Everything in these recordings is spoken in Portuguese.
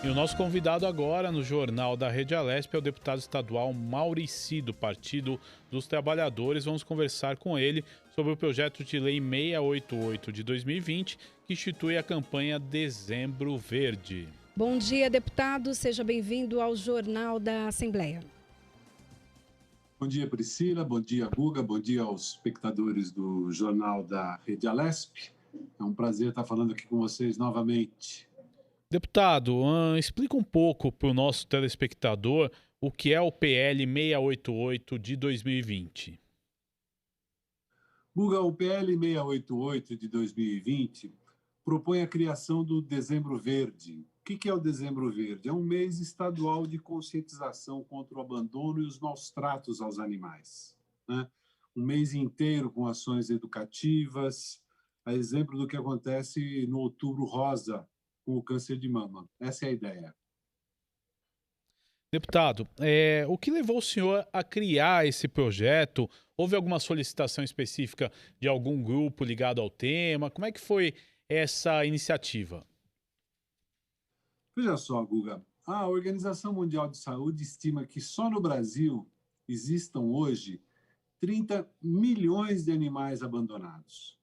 E o nosso convidado agora no Jornal da Rede Alesp é o deputado estadual Maurici, do Partido dos Trabalhadores. Vamos conversar com ele sobre o projeto de lei 688 de 2020, que institui a campanha Dezembro Verde. Bom dia, deputado. Seja bem-vindo ao Jornal da Assembleia. Bom dia, Priscila. Bom dia, Guga. Bom dia aos espectadores do Jornal da Rede Alesp. É um prazer estar falando aqui com vocês novamente. Deputado, explica um pouco para o nosso telespectador o que é o PL 688 de 2020. Guga, o PL 688 de 2020 propõe a criação do Dezembro Verde. O que é o Dezembro Verde? É um mês estadual de conscientização contra o abandono e os maus tratos aos animais, né? Um mês inteiro com ações educativas, a exemplo do que acontece no Outubro Rosa, com o câncer de mama. Essa é a ideia. Deputado, o que levou o senhor a criar esse projeto? Houve alguma solicitação específica de algum grupo ligado ao tema? Como é que foi essa iniciativa? Veja só, Guga, a Organização Mundial de Saúde estima que só no Brasil existam hoje 30 milhões de animais abandonados.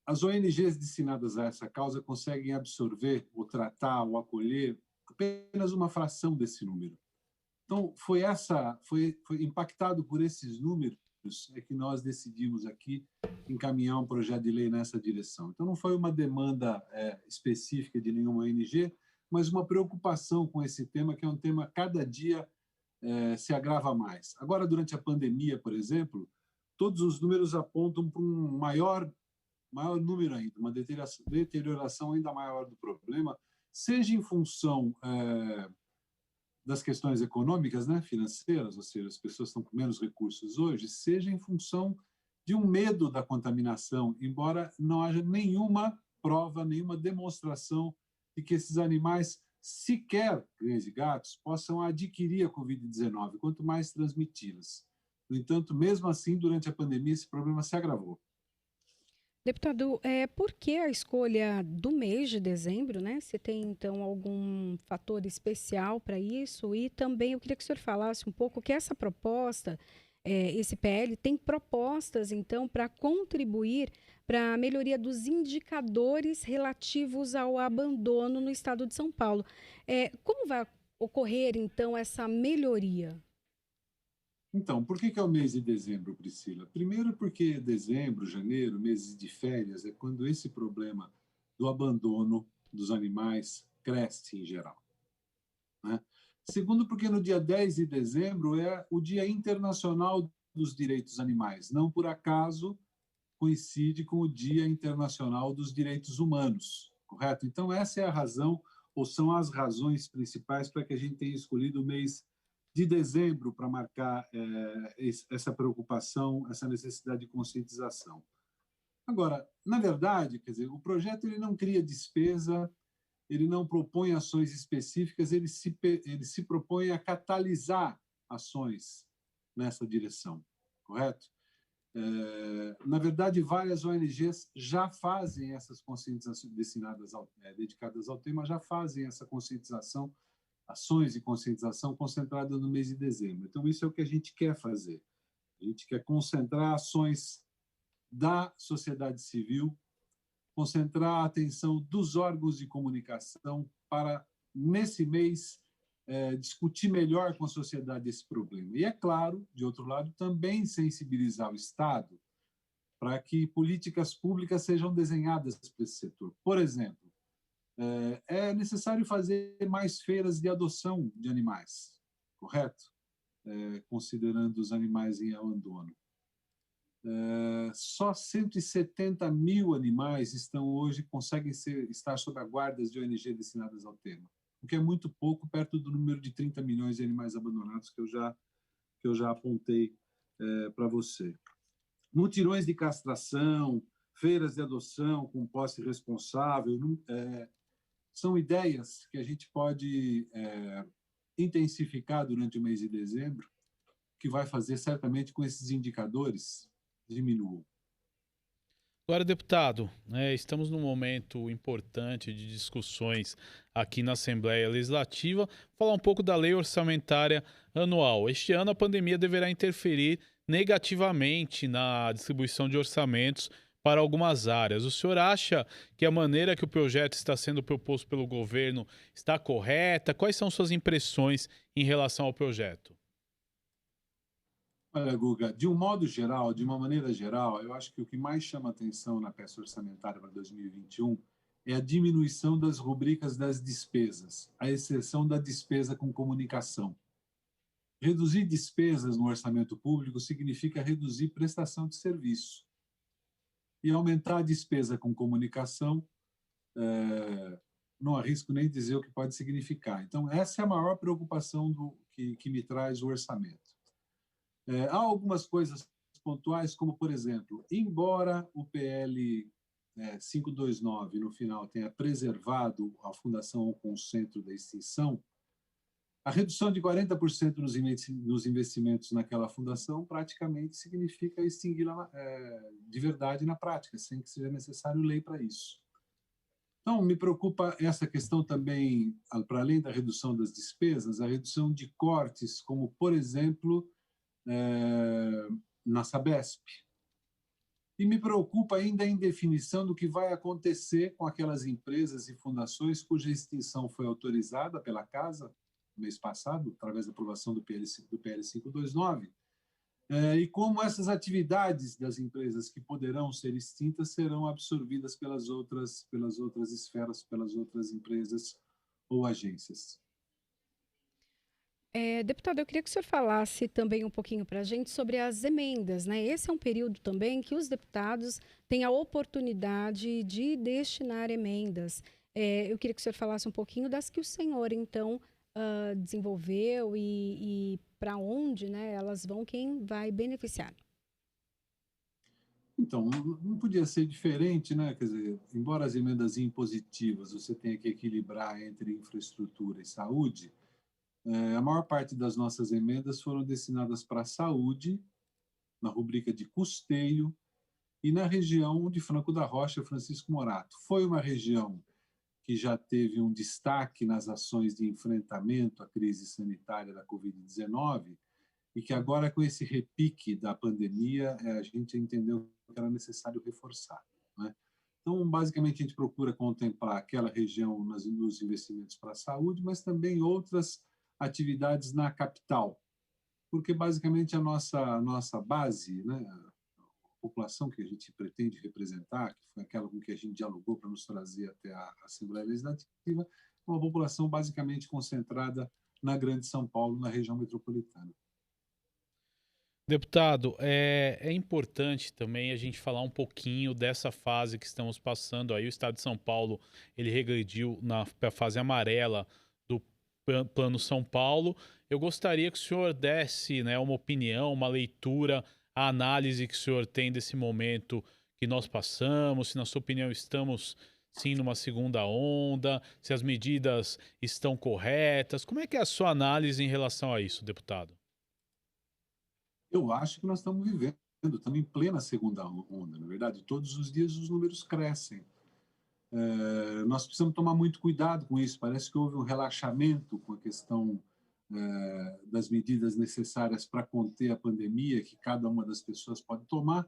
As ONGs destinadas a essa causa conseguem absorver, ou tratar, ou acolher apenas uma fração desse número. Então, foi impactado por esses números que nós decidimos aqui encaminhar um projeto de lei nessa direção. Então, não foi uma demanda específica de nenhuma ONG, mas uma preocupação com esse tema, que é um tema cada dia se agrava mais. Agora, durante a pandemia, por exemplo, todos os números apontam para um maior número ainda, uma deterioração ainda maior do problema, seja em função das questões econômicas, né, financeiras, ou seja, as pessoas estão com menos recursos hoje, seja em função de um medo da contaminação, embora não haja nenhuma prova, nenhuma demonstração de que esses animais, sequer cães e gatos, possam adquirir a Covid-19, quanto mais transmiti-las. No entanto, mesmo assim, durante a pandemia, esse problema se agravou. Deputado, por que a escolha do mês de dezembro, né? Se tem, então, algum fator especial para isso? E também eu queria que o senhor falasse um pouco que essa proposta, esse PL, tem propostas, então, para contribuir para a melhoria dos indicadores relativos ao abandono no estado de São Paulo. Como vai ocorrer, então, essa melhoria? Então, por que é o mês de dezembro, Priscila? Primeiro porque dezembro, janeiro, meses de férias, é quando esse problema do abandono dos animais cresce em geral, né? Segundo porque no dia 10 de dezembro é o Dia Internacional dos Direitos Animais. Não por acaso coincide com o Dia Internacional dos Direitos Humanos, correto? Então essa é a razão, ou são as razões principais para que a gente tenha escolhido o mês de dezembro para marcar essa preocupação, essa necessidade de conscientização. Agora, na verdade, quer dizer, o projeto ele não cria despesa, ele não propõe ações específicas, ele se propõe a catalisar ações nessa direção, correto? Na verdade, várias ONGs já fazem essas conscientizações dedicadas ao tema, já fazem essa conscientização, ações de conscientização concentradas no mês de dezembro. Então, isso é o que a gente quer fazer. A gente quer concentrar ações da sociedade civil, concentrar a atenção dos órgãos de comunicação para, nesse mês, discutir melhor com a sociedade esse problema. E, é claro, de outro lado, também sensibilizar o Estado para que políticas públicas sejam desenhadas para esse setor. Por exemplo, é necessário fazer mais feiras de adoção de animais, correto? Considerando os animais em abandono. Só 170 mil animais conseguem estar sob a guarda de ONG destinadas ao tema, o que é muito pouco, perto do número de 30 milhões de animais abandonados que eu já apontei para você. Mutirões de castração, feiras de adoção com posse responsável, são ideias que a gente pode intensificar durante o mês de dezembro, que vai fazer certamente com esses indicadores diminuam. Agora, deputado, estamos num momento importante de discussões aqui na Assembleia Legislativa. Falar um pouco da lei orçamentária anual. Este ano, a pandemia deverá interferir negativamente na distribuição de orçamentos para algumas áreas. O senhor acha que a maneira que o projeto está sendo proposto pelo governo está correta? Quais são suas impressões em relação ao projeto? Olha, Guga, de um modo geral, de uma maneira geral, eu acho que o que mais chama atenção na peça orçamentária para 2021 é a diminuição das rubricas das despesas, à exceção da despesa com comunicação. Reduzir despesas no orçamento público significa reduzir prestação de serviço. E aumentar a despesa com comunicação, não arrisco nem dizer o que pode significar. Então, essa é a maior preocupação que me traz o orçamento. Há algumas coisas pontuais, como, por exemplo, embora o PL 529, no final, tenha preservado a Fundação ao Concentro da extinção, a redução de 40% nos investimentos naquela fundação praticamente significa extingui-la de verdade na prática, sem que seja necessário lei para isso. Então, me preocupa essa questão também, para além da redução das despesas, a redução de cortes, como, por exemplo, na Sabesp. E me preocupa ainda a indefinição do que vai acontecer com aquelas empresas e fundações cuja extinção foi autorizada pela Casa no mês passado, através da aprovação do PL 529, e como essas atividades das empresas que poderão ser extintas serão absorvidas pelas outras esferas, pelas outras empresas ou agências. Deputado, eu queria que o senhor falasse também um pouquinho para a gente sobre as emendas, né? Esse é um período também que os deputados têm a oportunidade de destinar emendas. Eu queria que o senhor falasse um pouquinho das que o senhor, então, desenvolveu e para onde, né, elas vão, quem vai beneficiar. Então, não podia ser diferente, né? Quer dizer, embora as emendas impositivas você tenha que equilibrar entre infraestrutura e saúde, a maior parte das nossas emendas foram destinadas para a saúde, na rubrica de custeio, e na região de Franco da Rocha, Francisco Morato. Foi uma região que já teve um destaque nas ações de enfrentamento à crise sanitária da Covid-19 e que agora, com esse repique da pandemia, a gente entendeu que era necessário reforçar, né? Então, basicamente, a gente procura contemplar aquela região nos investimentos para a saúde, mas também outras atividades na capital, porque basicamente a nossa base, né, a população que a gente pretende representar, que foi aquela com que a gente dialogou para nos trazer até a Assembleia Legislativa, é uma população basicamente concentrada na Grande São Paulo, na região metropolitana. Deputado, é importante também a gente falar um pouquinho dessa fase que estamos passando aí. O estado de São Paulo, ele regrediu para a fase amarela do Plano São Paulo. Eu gostaria que o senhor desse, né, uma opinião, uma leitura, a análise que o senhor tem desse momento que nós passamos, se na sua opinião estamos sim numa segunda onda, se as medidas estão corretas. Como é que é a sua análise em relação a isso, deputado? Eu acho que nós estamos estamos em plena segunda onda, na verdade. Todos os dias os números crescem. Nós precisamos tomar muito cuidado com isso. Parece que houve um relaxamento com a questão das medidas necessárias para conter a pandemia, que cada uma das pessoas pode tomar.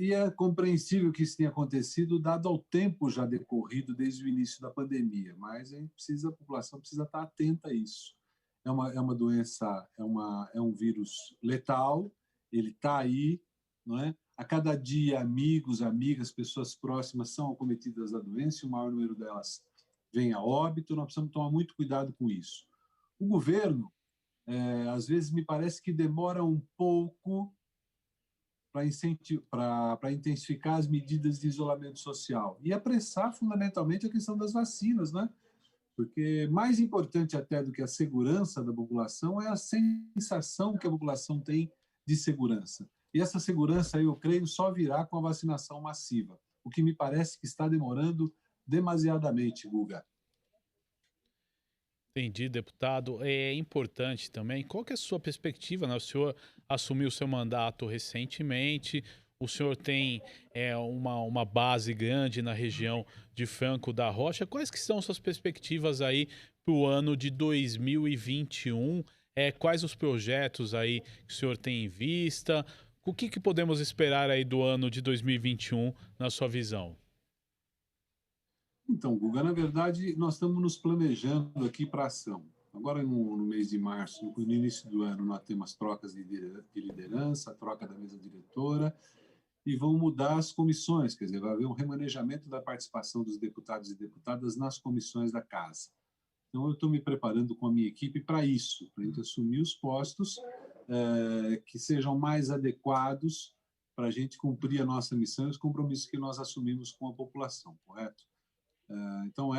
E é compreensível que isso tenha acontecido, dado ao tempo já decorrido desde o início da pandemia. Mas a população precisa estar atenta a isso. É uma doença, é um vírus letal, ele está aí, não é? A cada dia, amigos, amigas, pessoas próximas são acometidas da doença e o maior número delas vem a óbito. Nós precisamos tomar muito cuidado com isso. O governo, às vezes, me parece que demora um pouco para intensificar as medidas de isolamento social e apressar, fundamentalmente, a questão das vacinas, né? Porque mais importante até do que a segurança da população é a sensação que a população tem de segurança. E essa segurança, eu creio, só virá com a vacinação massiva, o que me parece que está demorando demasiadamente, Guga. Entendi, deputado. É importante também. Qual que é a sua perspectiva, né? O senhor assumiu seu mandato recentemente. O senhor tem uma base grande na região de Franco da Rocha. Quais que são suas perspectivas aí para o ano de 2021? Quais os projetos aí que o senhor tem em vista? O que podemos esperar aí do ano de 2021, na sua visão? Então, Guga, na verdade, nós estamos nos planejando aqui para ação. Agora, no mês de março, no início do ano, nós temos trocas de liderança, troca da mesa diretora, e vão mudar as comissões, quer dizer, vai haver um remanejamento da participação dos deputados e deputadas nas comissões da casa. Então, eu estou me preparando com a minha equipe para isso, para a gente assumir os postos que sejam mais adequados para a gente cumprir a nossa missão e os compromissos que nós assumimos com a população, correto? Então,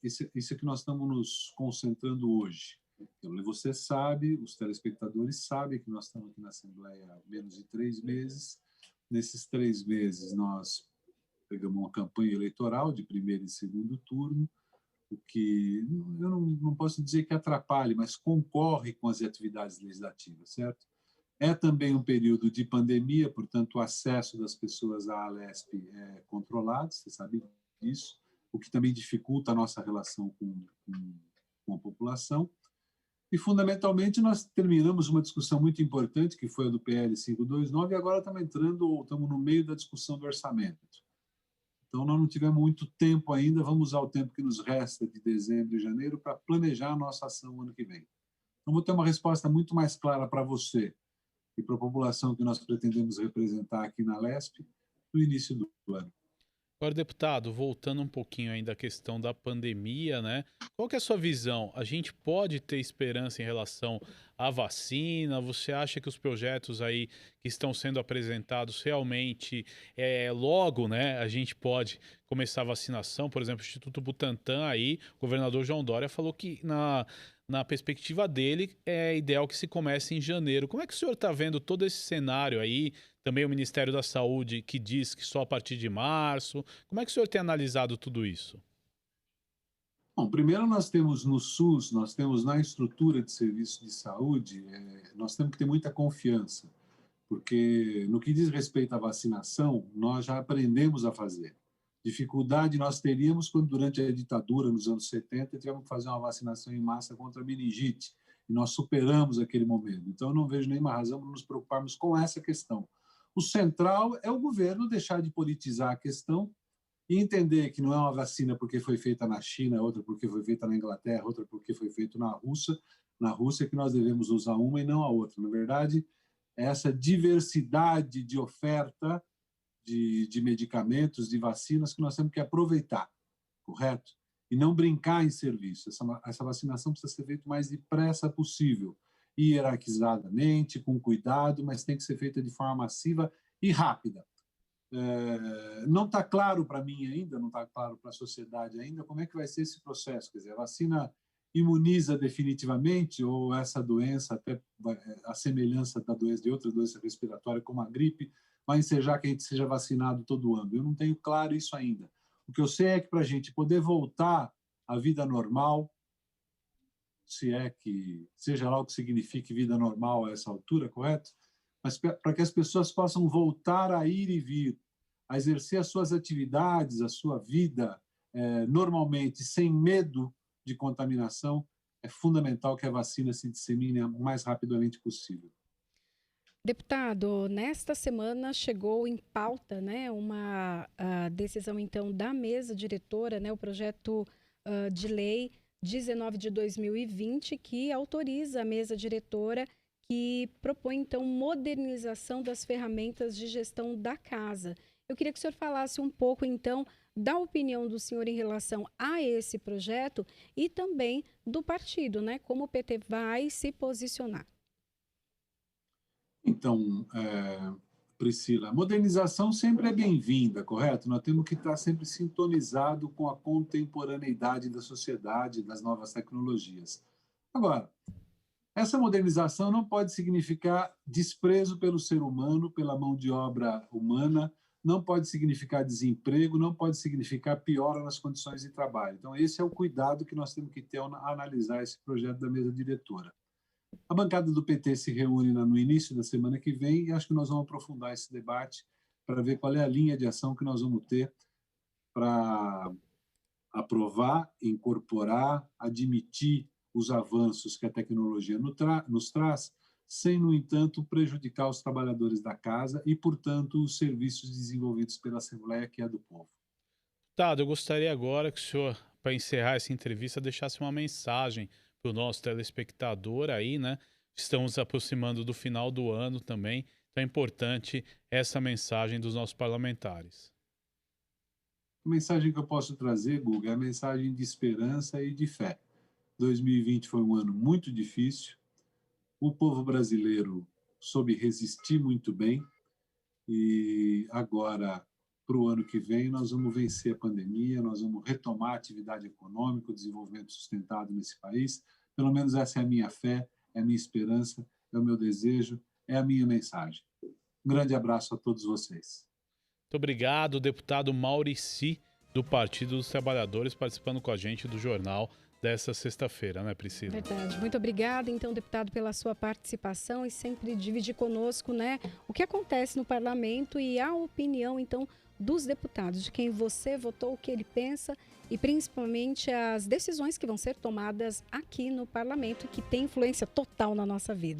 isso é que nós estamos nos concentrando hoje. Então, você sabe, os telespectadores sabem que nós estamos aqui na Assembleia há menos de 3 meses. Nesses 3 meses, nós pegamos uma campanha eleitoral de primeiro e segundo turno, o que eu não posso dizer que atrapalhe, mas concorre com as atividades legislativas, certo? É também um período de pandemia, portanto, o acesso das pessoas à Alesp é controlado, você sabe disso, o que também dificulta a nossa relação com a população. E, fundamentalmente, nós terminamos uma discussão muito importante, que foi a do PL 529, e agora estamos no meio da discussão do orçamento. Então, nós não tivemos muito tempo ainda, vamos usar o tempo que nos resta de dezembro e janeiro para planejar a nossa ação ano que vem. Então, vou ter uma resposta muito mais clara para você e para a população que nós pretendemos representar aqui na Lesp no início do ano. Agora, deputado, voltando um pouquinho ainda à questão da pandemia, né? Qual que é a sua visão? A gente pode ter esperança em relação à vacina? Você acha que os projetos aí que estão sendo apresentados realmente, logo, né, a gente pode começar a vacinação? Por exemplo, o Instituto Butantan aí, o governador João Dória falou que na perspectiva dele é ideal que se comece em janeiro. Como é que o senhor está vendo todo esse cenário aí? Também o Ministério da Saúde que diz que só a partir de março. Como é que o senhor tem analisado tudo isso? Bom, primeiro nós temos no SUS, nós temos na estrutura de serviço de saúde, nós temos que ter muita confiança, porque no que diz respeito à vacinação, nós já aprendemos a fazer. Dificuldade nós teríamos quando, durante a ditadura, nos anos 70, tivemos que fazer uma vacinação em massa contra a meningite, e nós superamos aquele momento. Então, eu não vejo nenhuma razão para nos preocuparmos com essa questão. O central é o governo deixar de politizar a questão e entender que não é uma vacina porque foi feita na China, outra porque foi feita na Inglaterra, outra porque foi feita na Rússia que nós devemos usar uma e não a outra. Na verdade, é essa diversidade de oferta de medicamentos, de vacinas que nós temos que aproveitar, correto? E não brincar em serviço. Essa vacinação precisa ser feita o mais depressa possível, hierarquizadamente, com cuidado, mas tem que ser feita de forma massiva e rápida. Não está claro para mim ainda, não está claro para a sociedade ainda como é que vai ser esse processo. Quer dizer, a vacina imuniza definitivamente ou essa doença, até a semelhança da doença de outra doença respiratória como a gripe, vai ensejar que a gente seja vacinado todo ano. Eu não tenho claro isso ainda. O que eu sei é que para a gente poder voltar à vida normal, se é que seja lá o que signifique vida normal a essa altura, correto? Mas para que as pessoas possam voltar a ir e vir, a exercer as suas atividades, a sua vida normalmente, sem medo de contaminação, é fundamental que a vacina se dissemine o mais rapidamente possível. Deputado, nesta semana chegou em pauta, né, uma decisão então da mesa diretora, né, o projeto de lei 19 de 2020, que autoriza a mesa diretora, que propõe então modernização das ferramentas de gestão da casa. Eu queria que o senhor falasse um pouco então da opinião do senhor em relação a esse projeto e também do partido, né, como o PT vai se posicionar. Então, Priscila, a modernização sempre é bem-vinda, correto? Nós temos que estar sempre sintonizado com a contemporaneidade da sociedade, das novas tecnologias. Agora, essa modernização não pode significar desprezo pelo ser humano, pela mão de obra humana, não pode significar desemprego, não pode significar piora nas condições de trabalho. Então, esse é o cuidado que nós temos que ter ao analisar esse projeto da mesa diretora. A bancada do PT se reúne no início da semana que vem e acho que nós vamos aprofundar esse debate para ver qual é a linha de ação que nós vamos ter para aprovar, incorporar, admitir os avanços que a tecnologia nos traz, sem, no entanto, prejudicar os trabalhadores da casa e, portanto, os serviços desenvolvidos pela Assembleia, que é do povo. Deputado, eu gostaria agora que o senhor, para encerrar essa entrevista, deixasse uma mensagem para o nosso telespectador aí, né? Estamos aproximando do final do ano também, então é importante essa mensagem dos nossos parlamentares. A mensagem que eu posso trazer, Guga, é a mensagem de esperança e de fé. 2020 foi um ano muito difícil, o povo brasileiro soube resistir muito bem e agora, para o ano que vem, nós vamos vencer a pandemia, nós vamos retomar a atividade econômica, o desenvolvimento sustentado nesse país. Pelo menos essa é a minha fé, é a minha esperança, é o meu desejo, é a minha mensagem. Um grande abraço a todos vocês. Muito obrigado, deputado Maurici, do Partido dos Trabalhadores, participando com a gente do jornal dessa sexta-feira, né, Priscila? Verdade. Muito obrigada, então, deputado, pela sua participação e sempre dividir conosco, né, o que acontece no parlamento e a opinião, então, dos deputados, de quem você votou, o que ele pensa e principalmente as decisões que vão ser tomadas aqui no parlamento e que tem influência total na nossa vida.